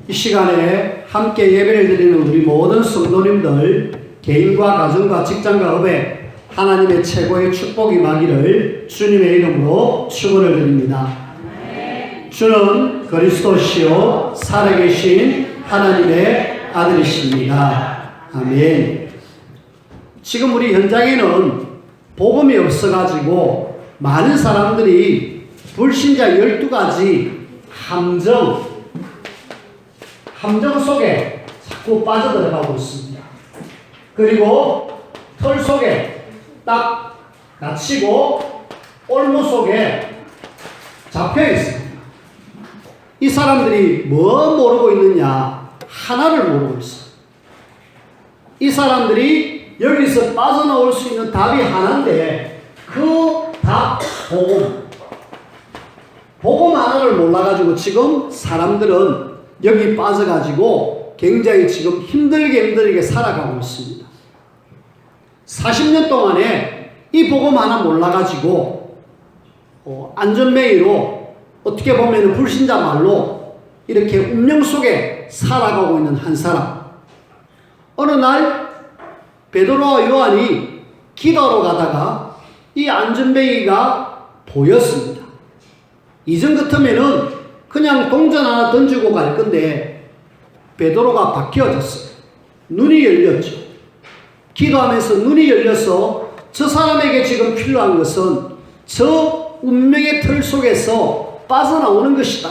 이 시간에 함께 예배를 드리는 우리 모든 성도님들, 개인과 가정과 직장과 업에 하나님의 최고의 축복이 임하기를 주님의 이름으로 축원을 드립니다. 주는 그리스도시요 살아계신 하나님의 아들이십니다. 아멘. 지금 우리 현장에는 복음이 없어가지고 많은 사람들이 불신자 12가지 함정 속에 자꾸 빠져들어가고 있습니다. 그리고 털 속에 딱 갇히고 올무 속에 잡혀 있습니다. 이 사람들이 뭐 모르고 있느냐? 하나를 모르고 있어요. 이 사람들이 여기서 빠져나올 수 있는 답이 하나인데 그 답, 복음 하나를 몰라가지고 지금 사람들은 여기 빠져가지고 굉장히 지금 힘들게 살아가고 있습니다. 40년 동안에 이 복음 하나 몰라가지고 안전매이로 어떻게 보면 불신자 말로 이렇게 운명 속에 살아가고 있는 한 사람. 어느 날 베드로와 요한이 기도하러 가다가 이 안전뱅이가 보였습니다. 이전 같으면은 그냥 동전 하나 던지고 갈 건데 베드로가 바뀌어졌어요. 눈이 열렸죠. 기도하면서 눈이 열려서 저 사람에게 지금 필요한 것은 저 운명의 틀 속에서 빠져나오는 것이다.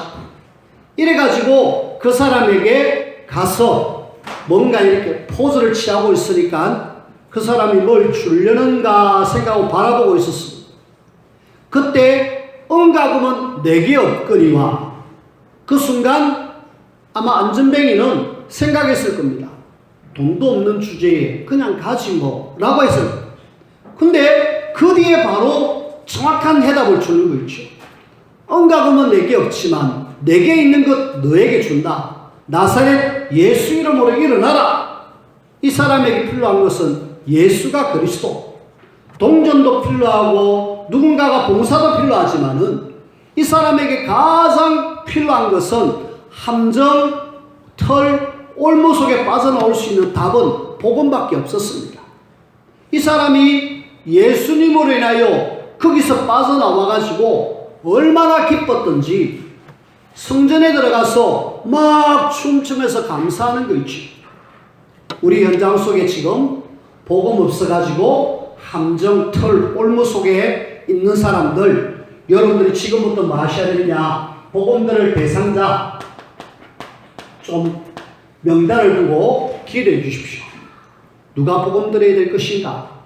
이래가지고 그 사람에게 가서 뭔가 이렇게 포즈를 취하고 있으니까 그 사람이 뭘 주려는가 생각하고 바라보고 있었습니다. 그때 은가금은 내게 없거니와 그 순간 아마 안전뱅이는 생각했을 겁니다. 돈도 없는 주제에 그냥 가지 뭐 라고 했어요. 근데 그 뒤에 바로 정확한 해답을 주는 거 있죠. 은가금은 내게 없지만 내게 있는 것 너에게 준다. 나사렛 예수 이름으로 일어나라. 이 사람에게 필요한 것은 예수가 그리스도. 동전도 필요하고 누군가가 봉사도 필요하지만은 이 사람에게 가장 필요한 것은 함정, 털, 올무 속에 빠져나올 수 있는 답은 복음밖에 없었습니다. 이 사람이 예수님으로 인하여 거기서 빠져나와가지고 얼마나 기뻤던지 성전에 들어가서 막 춤추면서 감사하는 거 있지. 우리 현장 속에 지금 복음 없어가지고 함정, 털, 올무 속에 있는 사람들, 여러분들이 지금부터 뭐 하셔야 되느냐? 복음 들을 대상자 좀 명단을 두고 기도해 주십시오. 누가 복음 들어야 될 것인가?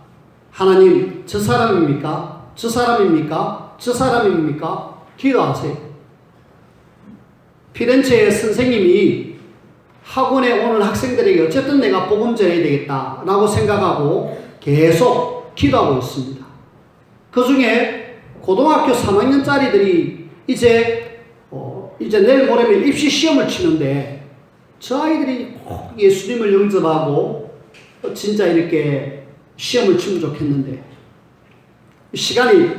하나님, 저 사람입니까? 저 사람입니까? 저 사람입니까? 기도하세요. 피렌체의 선생님이 학원에 오는 학생들에게 어쨌든 내가 복음 전해야 되겠다라고 생각하고 계속 기도하고 있습니다. 그 중에 고등학교 3학년짜리들이 이제 내일 모레면 입시 시험을 치는데 저 아이들이 꼭 예수님을 영접하고 진짜 이렇게 시험을 치면 좋겠는데 시간이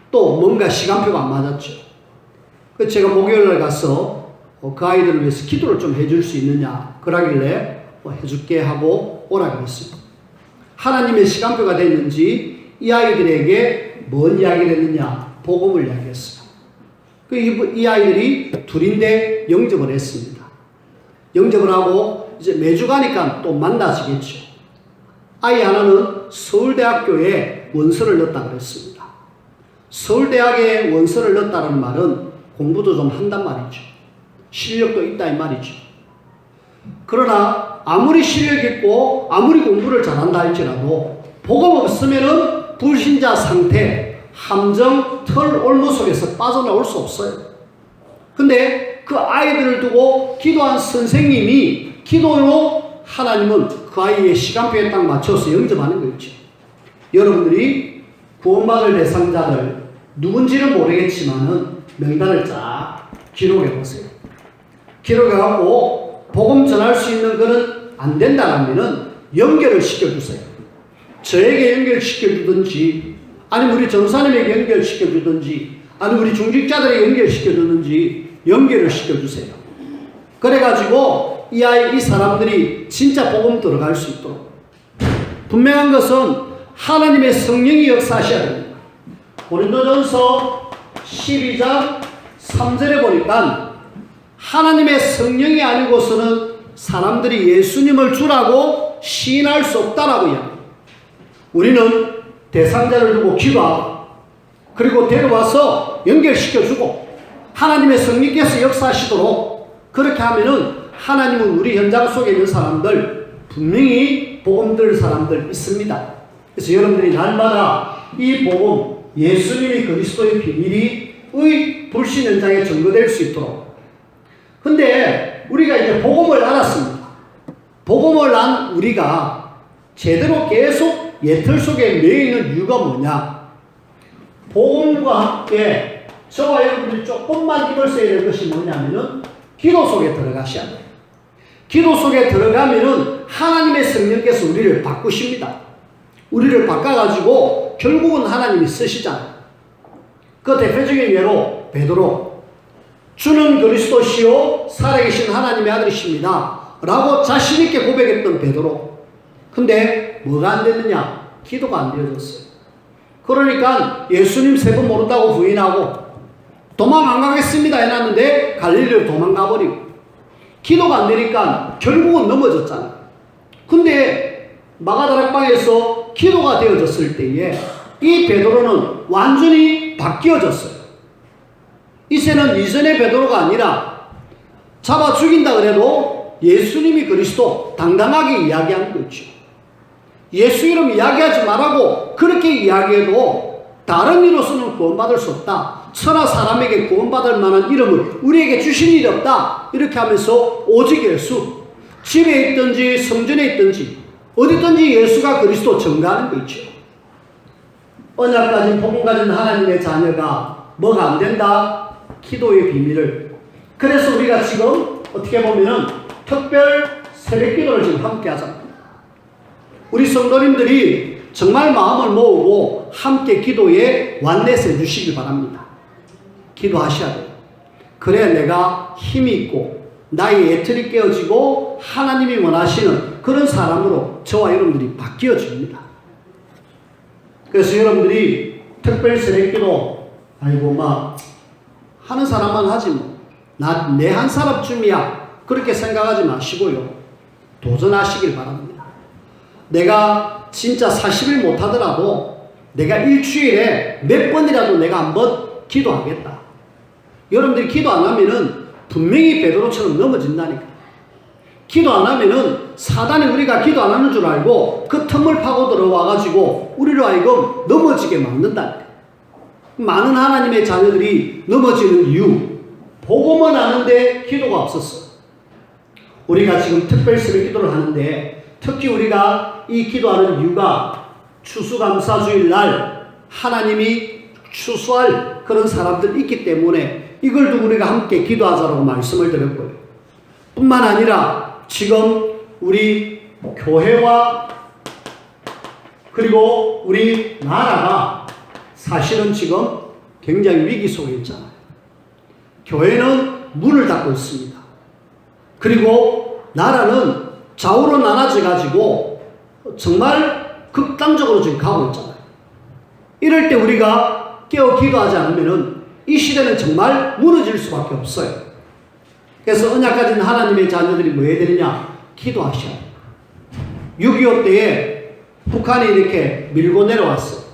또 뭔가 시간표가 안 맞았죠. 그래서 제가 목요일날 가서 그 아이들을 위해서 기도를 좀 해줄 수 있느냐 그러길래 해줄게 하고 오라 그랬습니다. 하나님의 시간표가 됐는지 이 아이들에게 뭔 이야기를 했느냐? 복음을 이야기했어요. 이 아이들이 둘인데 영접을 했습니다. 영접을 하고 이제 매주 가니까 또 만나지겠죠. 아이 하나는 서울대학교에 원서를 넣었다 그랬습니다. 서울대학에 원서를 넣었다는 말은 공부도 좀 한단 말이죠. 실력도 있다 이 말이죠. 그러나 아무리 실력 있고 아무리 공부를 잘한다 할지라도 복음 없으면은 불신자 상태, 함정, 털, 올무 속에서 빠져나올 수 없어요. 근데 그 아이들을 두고 기도한 선생님이 기도로 하나님은 그 아이의 시간표에 딱 맞춰서 영접하는 거 있죠. 여러분들이 구원받을 대상자들 누군지는 모르겠지만은 명단을 쫙 기록해 보세요. 기록해갖고 복음 전할 수 있는 거는 안 된다라면은 연결을 시켜주세요. 저에게 연결시켜주든지 아니면 우리 전사님에게 연결시켜주든지 아니면 우리 중직자들에게 연결시켜주든지 연결을 시켜주세요. 그래가지고 이 사람들이 진짜 복음 들어갈 수 있도록. 분명한 것은 하나님의 성령이 역사하셔야 됩니다. 고린도전서 12장 3절에 보니까 하나님의 성령이 아니고서는 사람들이 예수님을 주라고 시인할 수 없다라고 이야기합니다. 우리는 대상자를 두고 기도하고 그리고 데려와서 연결시켜주고 하나님의 성령께서 역사하시도록 그렇게 하면은 하나님은 우리 현장 속에 있는 사람들 분명히 복음 들을 사람들 있습니다. 그래서 여러분들이 날마다 이 복음 예수님이 그리스도의 비밀이 불신 현장에 증거될 수 있도록. 근데 우리가 이제 복음을 알았습니다. 복음을 안 우리가 제대로 계속 예틀 속에 매여 있는 이유가 뭐냐? 복음과 함께 저와 여러분들이 조금만 힘을 써야 될 것이 뭐냐면은 기도 속에 들어가셔야 돼요. 기도 속에 들어가면은 하나님의 성령께서 우리를 바꾸십니다. 우리를 바꿔가지고 결국은 하나님이 쓰시잖아요. 그 대표적인 예로 베드로, 주는 그리스도시요 살아계신 하나님의 아들이십니다 라고 자신있게 고백했던 베드로. 근데 뭐가 안 됐느냐? 기도가 안 되어졌어요. 그러니까 예수님 3번 모른다고 부인하고 도망 안 가겠습니다 해놨는데 갈릴리로 도망가 버리고 기도가 안 되니까 결국은 넘어졌잖아요. 근데 마가다락방에서 기도가 되어졌을 때에 이 베드로는 완전히 바뀌어졌어요. 이제는 이전의 베드로가 아니라 잡아 죽인다 그래도 예수님이 그리스도 당당하게 이야기하는 거죠. 예수 이름 이야기하지 말라고 그렇게 이야기해도 다른 이로서는 구원받을 수 없다. 천하 사람에게 구원받을 만한 이름을 우리에게 주신 일이 없다. 이렇게 하면서 오직 예수, 집에 있든지 성전에 있든지 어디든지 예수가 그리스도 증거하는 거 있죠. 언약 가진 복음 가진 하나님의 자녀가 뭐가 안 된다? 기도의 비밀을. 그래서 우리가 지금 어떻게 보면은 특별 새벽 기도를 지금 함께 하자. 우리 성도님들이 정말 마음을 모으고 함께 기도에 완내서 주시길 바랍니다. 기도하셔야 돼요. 그래야 내가 힘이 있고 나의 예틀이 깨어지고 하나님이 원하시는 그런 사람으로 저와 여러분들이 바뀌어 줍니다. 그래서 여러분들이 특별 새벽 기도 아이고 막 하는 사람만 하지 뭐 내 한 사람쯤이야 그렇게 생각하지 마시고요. 도전하시길 바랍니다. 내가 진짜 40일 못하더라도 내가 일주일에 몇 번이라도 내가 한번 기도하겠다. 여러분들이 기도 안 하면은 분명히 베드로처럼 넘어진다니까. 기도 안 하면은 사단이 우리가 기도 안 하는 줄 알고 그 틈을 파고 들어와가지고 우리로 하여금 넘어지게 만든다니까. 많은 하나님의 자녀들이 넘어지는 이유, 복음은 아는데 기도가 없었어. 우리가 지금 특별 새벽 기도를 하는데 특히 우리가 이 기도하는 이유가 추수감사주일 날 하나님이 추수할 그런 사람들이 있기 때문에 이걸 두고 우리가 함께 기도하자라고 말씀을 드렸고요. 뿐만 아니라 지금 우리 교회와 그리고 우리 나라가 사실은 지금 굉장히 위기 속에 있잖아요. 교회는 문을 닫고 있습니다. 그리고 나라는 좌우로 나눠져 가지고 정말 극단적으로 지금 가고 있잖아요. 이럴 때 우리가 깨어 기도하지 않으면 이 시대는 정말 무너질 수밖에 없어요. 그래서 언약 가진 하나님의 자녀들이 뭐 해야 되느냐? 기도하셔야 돼요. 6.25 때에 북한이 이렇게 밀고 내려왔어요.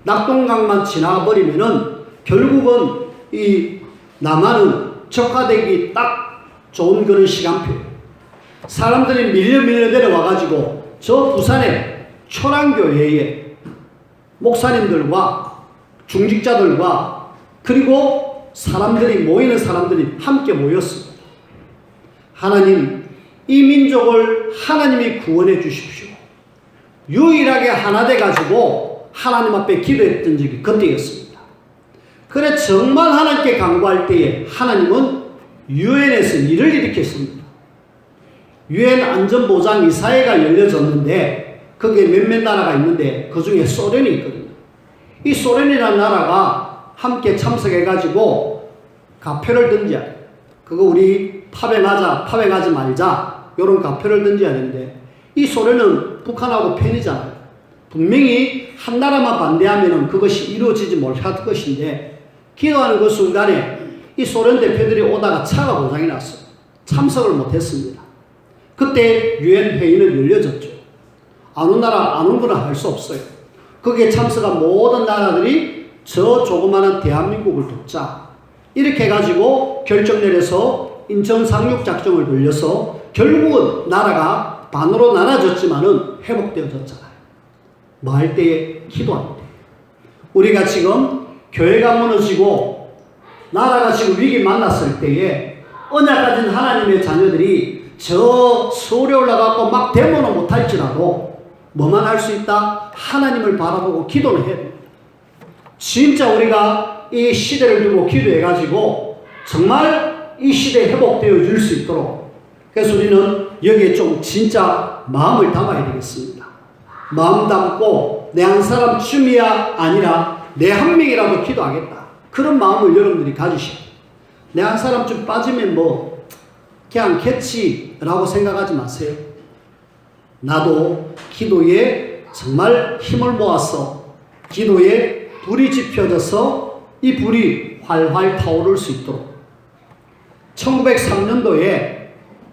낙동강만 지나버리면은 결국은 이 남한은 적화되기 딱 좋은 그런 시간표예요. 사람들이 밀려 내려와가지고 저 부산의 초랑교회에 목사님들과 중직자들과 그리고 사람들이 모이는 사람들이 함께 모였습니다. 하나님, 이 민족을 하나님이 구원해 주십시오. 유일하게 하나 돼가지고 하나님 앞에 기도했던 적이 그때였습니다. 그래 정말 하나님께 간구할 때에 하나님은 유엔에서 일을 일으켰습니다. 유엔 안전보장 이사회가 열려졌는데 거기에 몇몇 나라가 있는데 그 중에 소련이 있거든요. 이 소련이라는 나라가 함께 참석해가지고 가표를 던져요. 그거 우리 파병하지 말자, 이런 가표를 던져야 되는데, 이 소련은 북한하고 편이잖아요. 분명히 한 나라만 반대하면 그것이 이루어지지 못할 것인데, 기도하는 그 순간에 이 소련 대표들이 오다가 차가 고장이 났어요. 참석을 못했습니다. 그때 유엔 회의는 열려졌죠. 안 온 나라 안 온 거는 할 수 없어요. 거기에 참석한 모든 나라들이 저 조그마한 대한민국을 돕자, 이렇게 해가지고 결정 내려서 인천 상륙작전을 돌려서 결국은 나라가 반으로 나눠졌지만은 회복되어졌잖아요. 뭐 할 때에 기도할 때. 우리가 지금 교회가 무너지고 나라가 지금 위기 만났을 때에 언약 가진 하나님의 자녀들이 저 서울에 올라가고 막 데모는 못할지라도 뭐만 할 수 있다? 하나님을 바라보고 기도를 해야 됩니다. 진짜 우리가 이 시대를 두고 기도해가지고 정말 이 시대에 회복되어 줄 수 있도록, 그래서 우리는 여기에 좀 진짜 마음을 담아야 되겠습니다. 마음 담고 내 한 사람쯤이야 아니라 내 한 명이라도 기도하겠다, 그런 마음을 여러분들이 가지셔야 돼요. 내 한 사람쯤 빠지면 뭐 그냥 겠지라고 생각하지 마세요. 나도 기도에 정말 힘을 모아서 기도에 불이 지펴져서 이 불이 활활 타오를 수 있도록. 1903년도에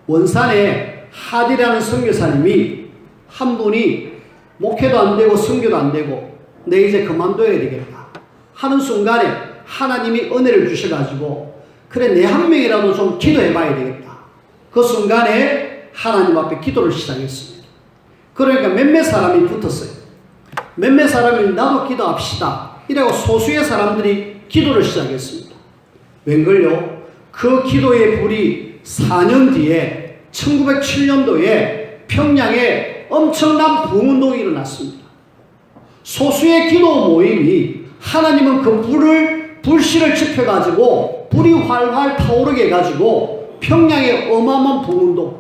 원산에 하디라는 선교사님이 한 분이 목회도 안 되고 선교도 안 되고 내 이제 그만둬야 되겠다 하는 순간에 하나님이 은혜를 주셔가지고, 그래 내 한 명이라도 좀 기도해 봐야 되겠다. 그 순간에 하나님 앞에 기도를 시작했습니다. 그러니까 몇몇 사람이 붙었어요. 몇몇 사람이 나도 기도합시다 이라고 소수의 사람들이 기도를 시작했습니다. 웬걸요? 그 기도의 불이 4년 뒤에 1907년도에 평양에 엄청난 부흥운동이 일어났습니다. 소수의 기도 모임이 하나님은 그 불씨를 지펴가지고 불이 활활 타오르게 해가지고 평양에 어마어마한 부흥운동.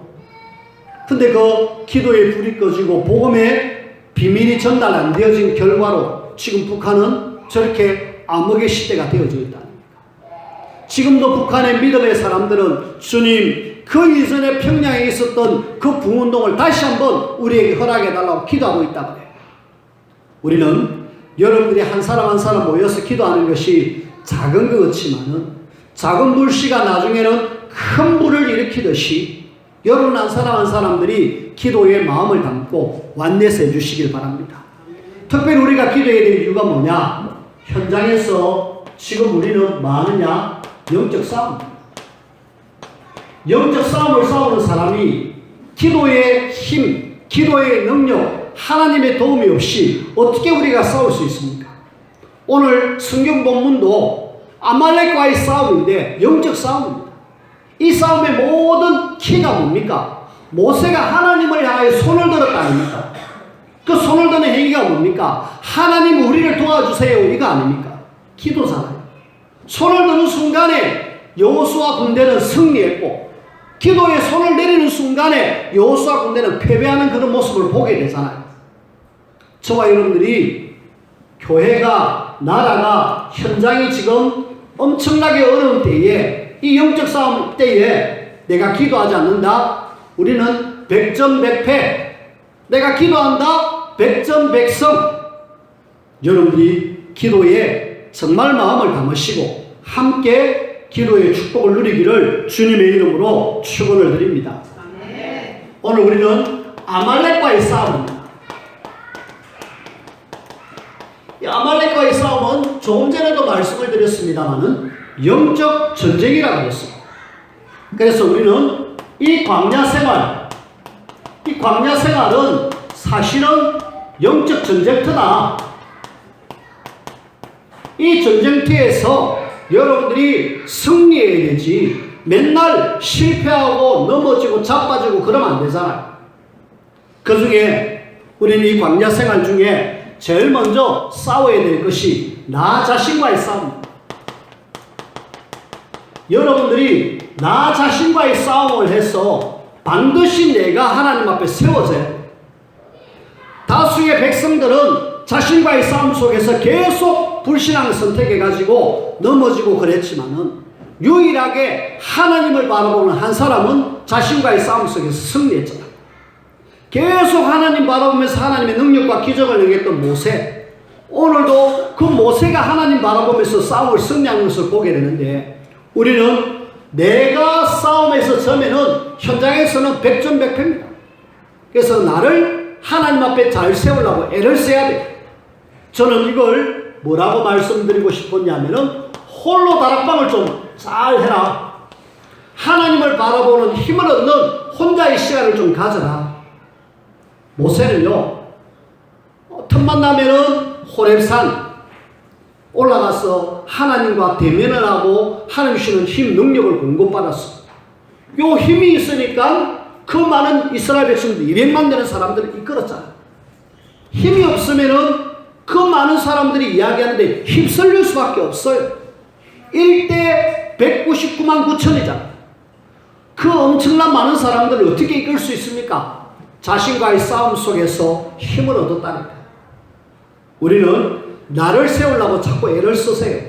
근데 그 기도의 불이 꺼지고 복음의 비밀이 전달 안 되어진 결과로 지금 북한은 저렇게 암흑의 시대가 되어져 있다. 지금도 북한의 믿음의 사람들은 주님, 그 이전에 평양에 있었던 그 부흥운동을 다시 한번 우리에게 허락해달라고 기도하고 있다 그래요. 우리는 여러분들이 한 사람 한 사람 모여서 기도하는 것이 작은 것 같지만은, 작은 불씨가 나중에는 큰 불을 일으키듯이 여러분 한 사람 한 사람들이 기도에 마음을 담고 완내서 해주시길 바랍니다. 특별히 우리가 기도해야 될 이유가 뭐냐? 현장에서 지금 우리는 뭐 하느냐? 영적 싸움. 영적 싸움을 싸우는 사람이 기도의 힘, 기도의 능력, 하나님의 도움이 없이 어떻게 우리가 싸울 수 있습니까? 오늘 성경 본문도 아말렉과의 싸움인데 영적 싸움입니다. 이 싸움의 모든 키가 뭡니까? 모세가 하나님을 향하여 손을 들었다 아닙니까? 그 손을 드는 행위가 뭡니까? 하나님 우리를 도와주세요 이거 아닙니까? 기도잖아요. 손을 드는 순간에 여호수아 군대는 승리했고, 기도에 손을 내리는 순간에 여호수아 군대는 패배하는 그런 모습을 보게 되잖아요. 저와 여러분들이 교회가, 나라가, 현장이 지금 엄청나게 어려운 때에, 이 영적 싸움 때에 내가 기도하지 않는다? 우리는 백전백패. 내가 기도한다? 백전백승. 여러분들이 기도에 정말 마음을 담으시고 함께 기도의 축복을 누리기를 주님의 이름으로 축원을 드립니다. 오늘 우리는 아말렉과의 싸움입니다. 이 아말렉과의 싸움은 조금 전에도 말씀을 드렸습니다마는 영적 전쟁이라고 했습니다. 그래서 우리는 이 광야 생활은 사실은 영적 전쟁터다. 이 전쟁터에서 여러분들이 승리해야 되지, 맨날 실패하고 넘어지고 자빠지고 그러면 안 되잖아요. 그 중에 우리는 이 광야 생활 중에 제일 먼저 싸워야 될 것이 나 자신과의 싸움입니다. 여러분들이 나 자신과의 싸움을 해서 반드시 내가 하나님 앞에 세워져야 돼요. 다수의 백성들은 자신과의 싸움 속에서 계속 불신앙을 선택해가지고 넘어지고 그랬지만은, 유일하게 하나님을 바라보는 한 사람은 자신과의 싸움 속에서 승리했잖아. 계속 하나님 바라보면서 하나님의 능력과 기적을 행했던 모세. 오늘도 그 모세가 하나님 바라보면서 싸움을 승리하는 것을 보게 되는데, 우리는 내가 싸움에서 져면은 현장에서는 백전백패입니다. 그래서 나를 하나님 앞에 잘 세우려고 애를 써야 돼. 저는 이걸 뭐라고 말씀드리고 싶었냐면은, 홀로 다락방을 좀 잘 해라. 하나님을 바라보는 힘을 얻는 혼자의 시간을 좀 가져라. 모세는요, 틈만 나면은 호렙산 올라가서 하나님과 대면을 하고 하나님 주시는 힘, 능력을 공급받았어. 요 힘이 있으니까 그 많은 이스라엘 백성들 200만 되는 사람들을 이끌었잖아. 힘이 없으면은 그 많은 사람들이 이야기하는데 휩쓸릴 수밖에 없어요. 1대 199만 9천이잖아. 그 엄청난 많은 사람들을 어떻게 이끌 수 있습니까? 자신과의 싸움 속에서 힘을 얻었다니까. 우리는 나를 세우려고 자꾸 애를 쓰세요.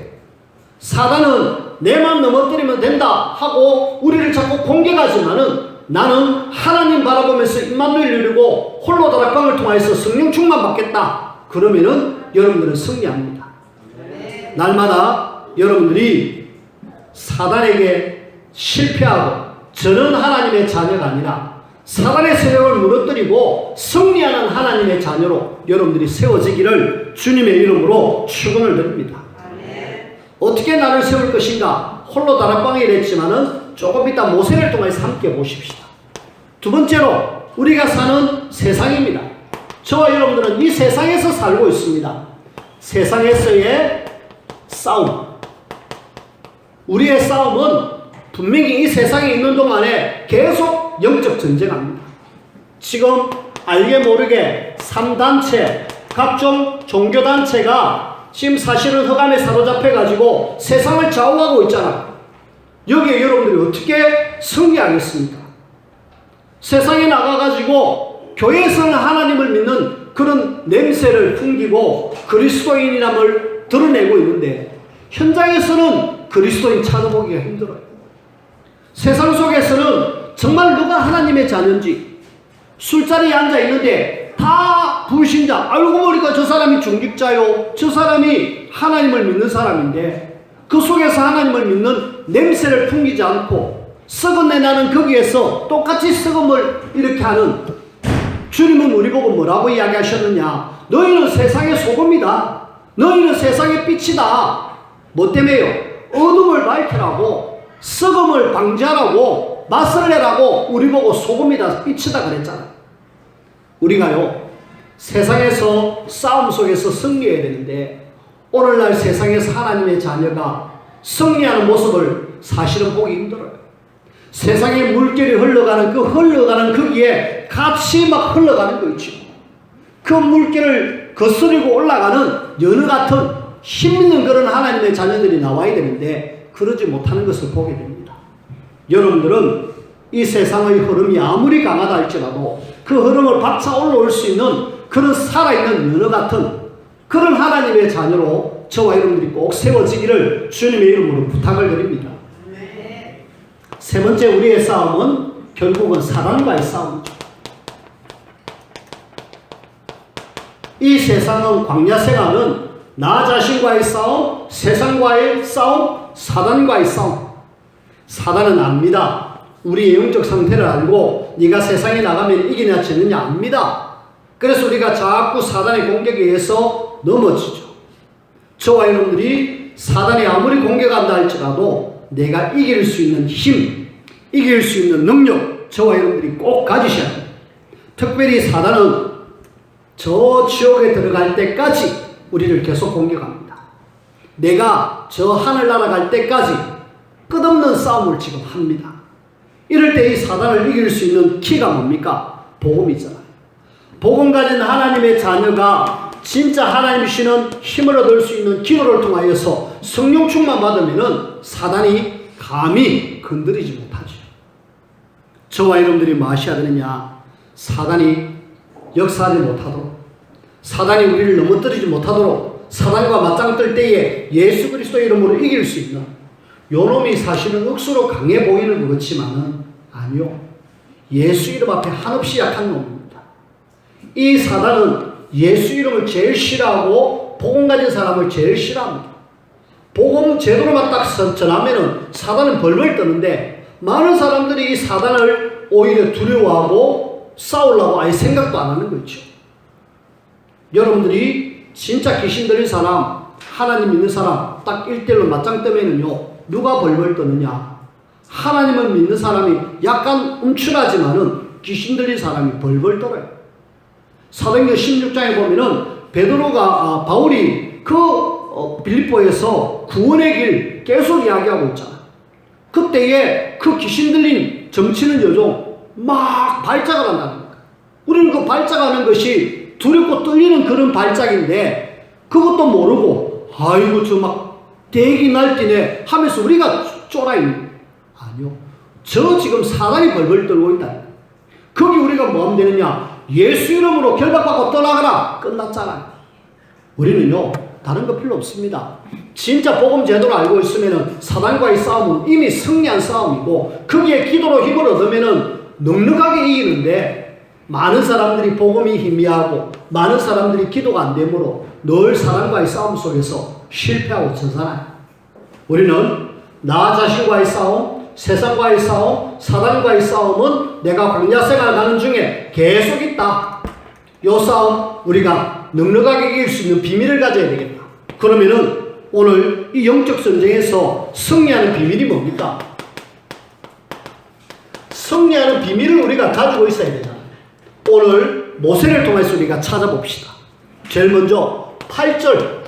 사단은 내만 넘어뜨리면 된다 하고 우리를 자꾸 공격하지만은, 나는 하나님 바라보면서 임마누엘 누리고 홀로 다락방을 통해서 성령 충만 받겠다. 그러면은 여러분들은 승리합니다. 날마다 여러분들이 사단에게 실패하고 저는 하나님의 자녀가 아니라 사단의 세력을 무너뜨리고 승리하는 하나님의 자녀로 여러분들이 세워지기를 주님의 이름으로 축원을 드립니다. 어떻게 나를 세울 것인가? 홀로 다락방에 이랬지만은 조금 이따 모세를 통해서 함께 보십시다. 두 번째로 우리가 사는 세상입니다. 저와 여러분들은 이 세상에서 살고 있습니다. 세상에서의 싸움. 우리의 싸움은 분명히 이 세상에 있는 동안에 계속 영적 전쟁합니다. 지금 알게 모르게 3단체, 각종 종교단체가 지금 사실은 흑암에 사로잡혀가지고 세상을 좌우하고 있잖아. 여기에 여러분들이 어떻게 승리하겠습니까? 세상에 나가가지고 교회에서는 하나님을 믿는 그런 냄새를 풍기고 그리스도인이람을 드러내고 있는데, 현장에서는 그리스도인 찾아보기가 힘들어요. 세상 속에서는 정말 누가 하나님의 자녀인지, 술자리에 앉아 있는데 다 불신자, 알고 보니까 저 사람이 중직자요, 저 사람이 하나님을 믿는 사람인데, 그 속에서 하나님을 믿는 냄새를 풍기지 않고 썩은 내 나는 거기에서 똑같이 썩음을 이렇게 하는, 주님은 우리 보고 뭐라고 이야기하셨느냐? 너희는 세상의 소금이다. 너희는 세상의 빛이다. 뭐 때문에요? 어둠을 밝히라고, 썩음을 방지하라고, 맛을 내라고 우리 보고 소금이다, 빛이다 그랬잖아. 우리가요, 세상에서 싸움 속에서 승리해야 되는데, 오늘날 세상에서 하나님의 자녀가 승리하는 모습을 사실은 보기 힘들어요. 세상의 물결이 흘러가는 거기에 같이 막 흘러가는 거 있지. 그 물결을 거스르고 올라가는 연어 같은 힘 있는 그런 하나님의 자녀들이 나와야 되는데, 그러지 못하는 것을 보게 됩니다. 여러분들은 이 세상의 흐름이 아무리 강하다 할지라도 그 흐름을 박차 올라올 수 있는 그런 살아있는 연어 같은 그런 하나님의 자녀로 저와 여러분들이 꼭 세워지기를 주님의 이름으로 부탁을 드립니다. 세 번째 우리의 싸움은 결국은 사단과의 싸움이죠. 이 세상은, 광야 생활은 나 자신과의 싸움, 세상과의 싸움, 사단과의 싸움. 사단은 압니다. 우리의 영적 상태를 알고 네가 세상에 나가면 이기냐 지느냐 압니다. 그래서 우리가 자꾸 사단의 공격에 의해서 넘어지죠. 저와 여러분들이 사단이 아무리 공격한다 할지라도 내가 이길 수 있는 힘, 이길 수 있는 능력, 저와 여러분들이 꼭 가지셔야 합니다. 특별히 사단은 저 지옥에 들어갈 때까지 우리를 계속 공격합니다. 내가 저 하늘나라 갈 때까지 끝없는 싸움을 지금 합니다. 이럴 때 이 사단을 이길 수 있는 키가 뭡니까? 복음이잖아요. 복음 가진 하나님의 자녀가 진짜 하나님 주시는 힘을 얻을 수 있는 기도를 통하여서 성령 충만 받으면은 사단이 감히 건드리지 못하죠. 저와 여러분들이 뭐 하셔야 되느냐? 사단이 역사하지 못하도록, 사단이 우리를 넘어뜨리지 못하도록, 사단과 맞짱 뜰 때에 예수 그리스도의 이름으로 이길 수 있는 요놈이 사실은 억수로 강해 보이는 것 같지만은 아니요. 예수 이름 앞에 한없이 약한 놈입니다. 이 사단은 예수 이름을 제일 싫어하고 복음 가진 사람을 제일 싫어합니다. 복음 제대로만 딱 전하면은 사단은 벌벌 떠는데 많은 사람들이 이 사단을 오히려 두려워하고 싸우려고 아예 생각도 안 하는 거죠. 여러분들이 진짜 귀신 들린 사람, 하나님 믿는 사람 딱 1대1로 맞짱 뜨면은요, 누가 벌벌 떠느냐? 하나님을 믿는 사람이 약간 움츠라지만은 귀신 들린 사람이 벌벌 떨어요. 사도행전 16장에 보면은 바울이 빌립보에서 구원의 길 계속 이야기하고 있잖아. 그때에 그 귀신 들린 점치는 여종 막 발작을 한다는 거야. 우리는 그 발작하는 것이 두렵고 떨리는 그런 발작인데 그것도 모르고 아이고 저 막 대기 날뛰네 하면서 우리가 쫄아있는. 아니요. 저 지금 사단이 벌벌 떨고 있다. 거기 우리가 뭐 하면 되느냐? 예수 이름으로 결박받고 떠나가라. 끝났잖아요. 우리는요, 다른 거 필요 없습니다. 진짜 복음 제대로 알고 있으면은 사단과의 싸움은 이미 승리한 싸움이고 거기에 기도로 힘을 얻으면은 넉넉하게 이기는데 많은 사람들이 복음이 희미하고 많은 사람들이 기도가 안 되므로 늘 사단과의 싸움 속에서 실패하고 져잖아요. 우리는 나 자신과의 싸움, 세상과의 싸움, 사단과의 싸움은 내가 광야 생활 가는 중에 계속 있다. 이 싸움 우리가 넉넉하게 이길 수 있는 비밀을 가져야 되겠다. 그러면은 오늘 이 영적 전쟁에서 승리하는 비밀이 뭡니까? 승리하는 비밀을 우리가 가지고 있어야 되잖아요. 오늘 모세를 통해서 우리가 찾아봅시다. 제일 먼저 8절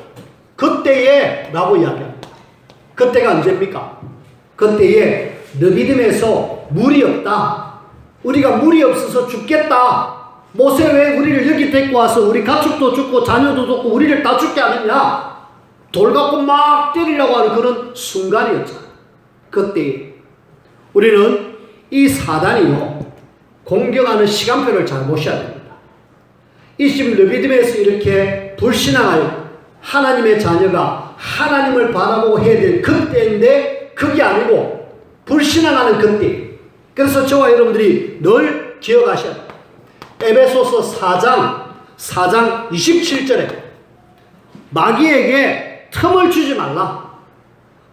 그때에 라고 이야기합니다. 그때가 언제입니까? 그때에 르비딤에서 물이 없다. 우리가 물이 없어서 죽겠다. 모세 왜 우리를 여기 데리고 와서 우리 가축도 죽고 자녀도 죽고 우리를 다 죽게 하느냐? 돌 갖고 막 때리려고 하는 그런 순간이었잖아. 그때 우리는 이 사단이요 공격하는 시간표를 잘 보셔야 됩니다. 이 지금 르비딤에서 이렇게 불신앙할 하나님의 자녀가 하나님을 바라보고 해야 될 그때인데 그게 아니고 불신앙하는 그때. 그래서 저와 여러분들이 늘 기억하셔야 돼요. 에베소서 4장 27절에 마귀에게 틈을 주지 말라.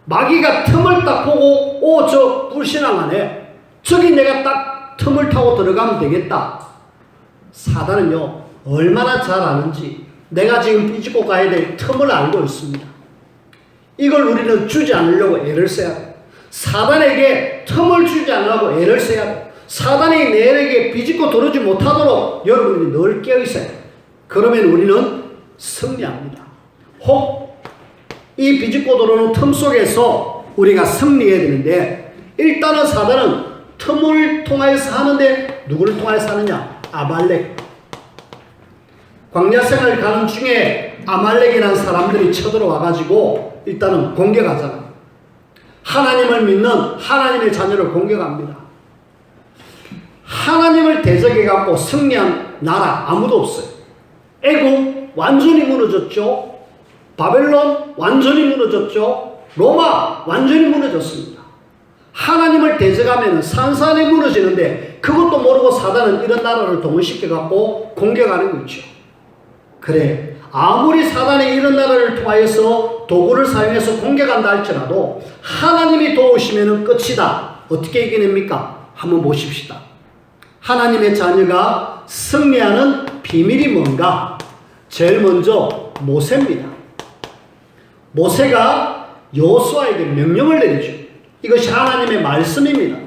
마귀가 틈을 딱 보고 저 불신앙하네. 저기 내가 딱 틈을 타고 들어가면 되겠다. 사단은요 얼마나 잘 아는지 내가 지금 삐집고 가야 될 틈을 알고 있습니다. 이걸 우리는 주지 않으려고 애를 써야 돼요. 사단에게 틈을 주지 않으려고 애를 써야 돼요. 사단이 내게 비집고 들어오지 못하도록 여러분들이 늘 깨어있어야 돼요. 그러면 우리는 승리합니다. 혹 이 비집고 들어오는 틈 속에서 우리가 승리해야 되는데 일단은 사단은 틈을 통하여서 하는데 누구를 통하여서 하느냐? 아말렉. 광야 생활 가는 중에 아말렉이라는 사람들이 쳐들어와가지고 일단은 공격하잖아요. 하나님을 믿는 하나님의 자녀를 공격합니다. 하나님을 대적해갖고 승리한 나라 아무도 없어요. 애굽 완전히 무너졌죠. 바벨론 완전히 무너졌죠. 로마 완전히 무너졌습니다. 하나님을 대적하면 산산이 무너지는데 그것도 모르고 사단은 이런 나라를 동원시켜갖고 공격하는 거죠. 그래, 아무리 사단이 이런 나라를 통하여서 도구를 사용해서 공격한다 할지라도 하나님이 도우시면 끝이다. 어떻게 이겨냅니까? 한번 보십시다. 하나님의 자녀가 승리하는 비밀이 뭔가? 제일 먼저 모세입니다. 모세가 여호수아에게 명령을 내리죠. 이것이 하나님의 말씀입니다.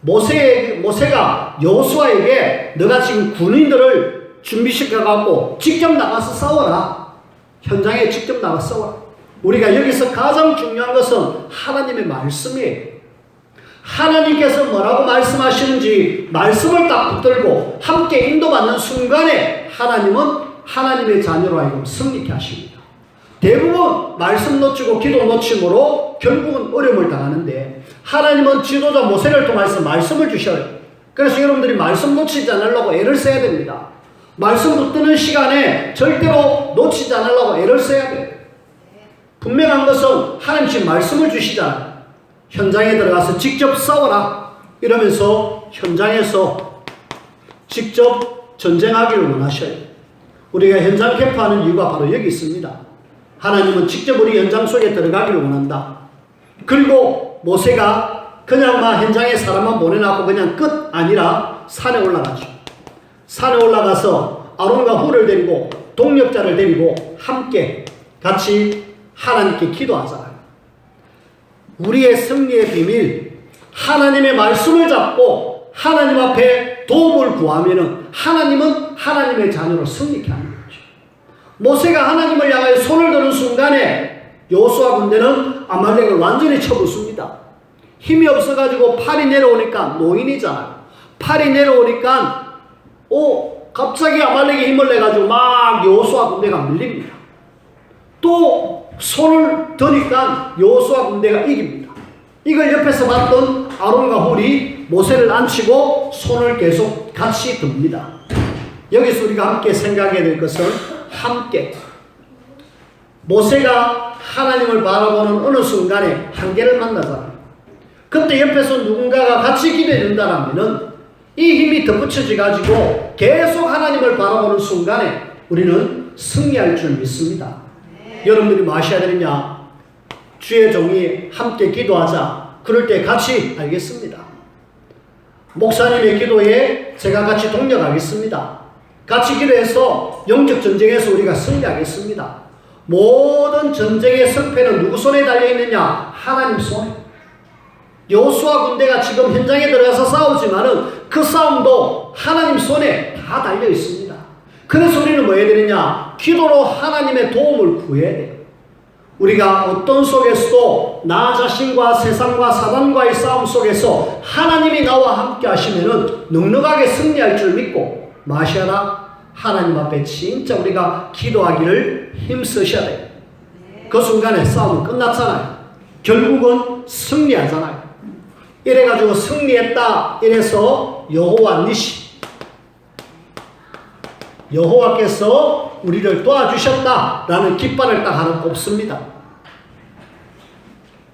모세가 여호수아에게 너가 지금 군인들을 준비시켜갖고 직접 나가서 싸워라. 현장에 직접 나가서 싸워라. 우리가 여기서 가장 중요한 것은 하나님의 말씀이에요. 하나님께서 뭐라고 말씀하시는지 말씀을 딱 붙들고 함께 인도받는 순간에 하나님은 하나님의 자녀로 하여금 승리케 하십니다. 대부분 말씀 놓치고 기도 놓침으로 결국은 어려움을 당하는데 하나님은 지도자 모세를 통해서 말씀을 주셔요. 그래서 여러분들이 말씀 놓치지 않으려고 애를 써야 됩니다. 말씀 붙드는 시간에 절대로 놓치지 않으려고 애를 써야 돼요. 분명한 것은 하나님 지금 말씀을 주시잖아요. 현장에 들어가서 직접 싸워라 이러면서 현장에서 직접 전쟁하기를 원하셔요. 우리가 현장 캠프하는 이유가 바로 여기 있습니다. 하나님은 직접 우리 현장 속에 들어가기를 원한다. 그리고 모세가 그냥 막 현장에 사람만 보내놓고 그냥 끝 아니라 산에 올라가죠. 산에 올라가서 아론과 훌을 데리고 동력자를 데리고 함께 같이 하나님께 기도하잖아요. 우리의 승리의 비밀, 하나님의 말씀을 잡고 하나님 앞에 도움을 구하면은 하나님은 하나님의 자녀로 승리케 하는 거죠. 모세가 하나님을 향하여 손을 드는 순간에 여호수아 군대는 아말렉을 완전히 쳐부숩니다. 힘이 없어가지고 팔이 내려오니까 노인이잖아요. 팔이 내려오니까 갑자기 아말렉이 힘을 내가지고 막 여호수아 군대가 밀립니다. 또 손을 드니까 여호수아 군대가 이깁니다. 이걸 옆에서 봤던 아론과 훌이 모세를 앉히고 손을 계속 같이 듭니다. 여기서 우리가 함께 생각해야 될 것은 함께. 모세가 하나님을 바라보는 어느 순간에 한계를 만나잖아요. 그때 옆에서 누군가가 같이 기도해 준다면 이 힘이 덧붙여져 가지고 계속 하나님을 바라보는 순간에 우리는 승리할 줄 믿습니다. 여러분들이 뭐 하셔야 되느냐? 주의 종이 함께 기도하자. 그럴 때 같이 알겠습니다. 목사님의 기도에 제가 같이 동력하겠습니다. 같이 기도해서 영적 전쟁에서 우리가 승리하겠습니다. 모든 전쟁의 승패는 누구 손에 달려있느냐? 하나님 손에. 여호수아 군대가 지금 현장에 들어가서 싸우지만은 그 싸움도 하나님 손에 다 달려있습니다. 그래서 우리는 뭐 해야 되느냐? 기도로 하나님의 도움을 구해야 돼요. 우리가 어떤 속에서도 나 자신과 세상과 사단과의 싸움 속에서 하나님이 나와 함께 하시면은 넉넉하게 승리할 줄 믿고 마셔라. 하나님 앞에 진짜 우리가 기도하기를 힘쓰셔야 돼요. 그 순간에 싸움은 끝났잖아요. 결국은 승리하잖아요. 이래가지고 승리했다. 이래서 여호와 니시, 여호와께서 우리를 도와주셨다라는 깃발을 딱 하나 꼽습니다.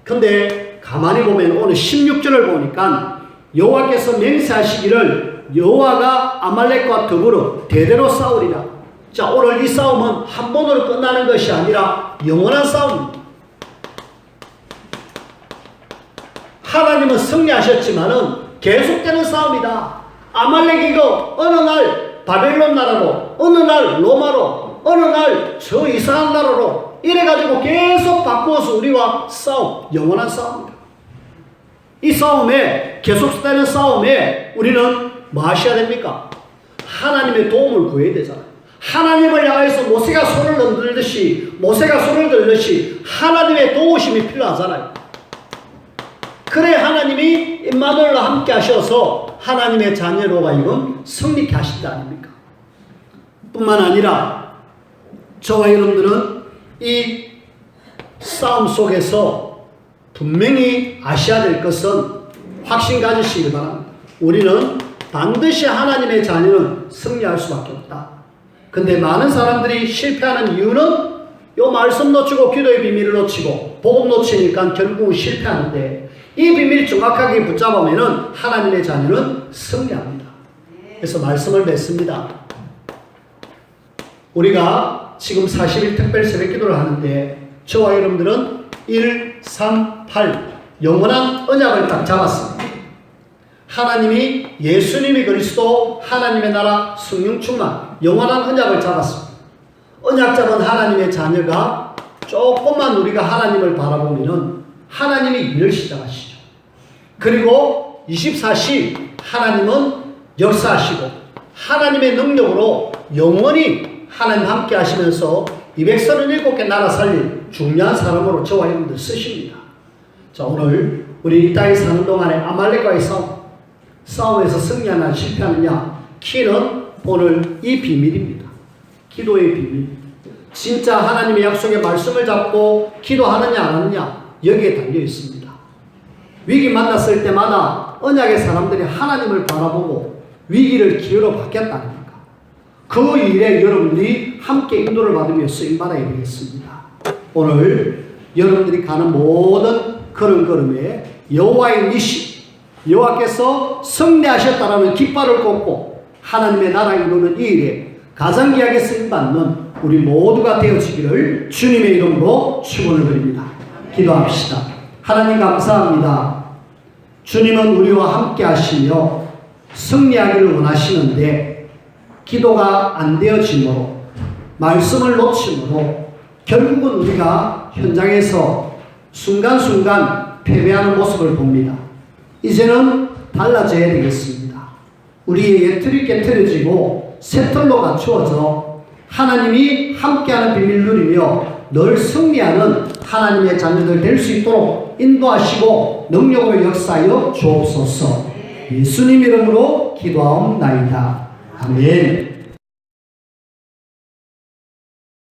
근데 가만히 보면 오늘 16절을 보니까 여호와께서 맹세하시기를 여호와가 아말렉과 더불어 대대로 싸우리라. 자, 오늘 이 싸움은 한 번으로 끝나는 것이 아니라 영원한 싸움입니다. 하나님은 승리하셨지만은 계속되는 싸움이다. 아말렉이 어느 날 바벨론 나라로, 어느 날 로마로, 어느 날 저 이상한 나라로 이래가지고 계속 바꾸어서 우리와 싸움, 영원한 싸움입니다. 이 싸움에, 계속되는 싸움에 우리는 뭐 하셔야 됩니까? 하나님의 도움을 구해야 되잖아요. 하나님을 향해서 모세가 손을 흔들듯이, 모세가 손을 들듯이 하나님의 도우심이 필요하잖아요. 그래 하나님이 임마누엘과 함께 하셔서 하나님의 자녀로가 이건 승리케 하신다 아닙니까? 뿐만 아니라 저와 여러분들은 이 싸움 속에서 분명히 아셔야 될 것은 확신 가지시길 바랍니다. 우리는 반드시 하나님의 자녀는 승리할 수밖에 없다. 근데 많은 사람들이 실패하는 이유는 요 말씀 놓치고 기도의 비밀을 놓치고 복음 놓치니까 결국은 실패하는데 이 비밀을 정확하게 붙잡으면은 하나님의 자녀는 승리합니다. 그래서 말씀을 맺습니다. 우리가 지금 40일 특별 새벽 기도를 하는데 저와 여러분들은 1, 3, 8 영원한 언약을 딱 잡았습니다. 하나님이 예수님이 그리스도 하나님의 나라 성령 충만 영원한 언약을 잡았습니다. 언약 잡은 하나님의 자녀가 조금만 우리가 하나님을 바라보면은 하나님이 일을 시작하시죠. 그리고 24시 하나님은 역사하시고 하나님의 능력으로 영원히 하나님 함께 하시면서 237개 나라 살릴 중요한 사람으로 저와 여러분들 쓰십니다. 자, 오늘 우리 이 땅에 사는 동안에 아말렉과의 싸움에서 승리하나 실패하느냐, 키는 오늘 이 비밀입니다. 기도의 비밀. 진짜 하나님의 약속의 말씀을 잡고 기도하느냐 안 하느냐 여기에 달려 있습니다. 위기 만났을 때마다 언약의 사람들이 하나님을 바라보고 위기를 기회로 바뀌었다 아닙니까? 그 일에 여러분들이 함께 인도를 받으며 쓰임받아야 되겠습니다. 오늘 여러분들이 가는 모든 걸음걸음에 여호와의 니시, 여호와께서 승리하셨다라는 깃발을 꽂고 하나님의 나라 이루는 이 일에 가장 귀하게 쓰임받는 우리 모두가 되어지기를 주님의 이름으로 축원을 드립니다. 기도합시다. 하나님 감사합니다. 주님은 우리와 함께 하시며 승리하기를 원하시는데 기도가 안 되어지므로, 말씀을 놓침으로 결국은 우리가 현장에서 순간순간 패배하는 모습을 봅니다. 이제는 달라져야 되겠습니다. 우리의 옛틀이 깨트려지고 새틀로 갖추어져 하나님이 함께하는 비밀 누리며 늘 승리하는 하나님의 자녀들 될 수 있도록 인도하시고 능력으로 역사하여 주옵소서. 예수님 이름으로 기도하옵나이다. 아멘.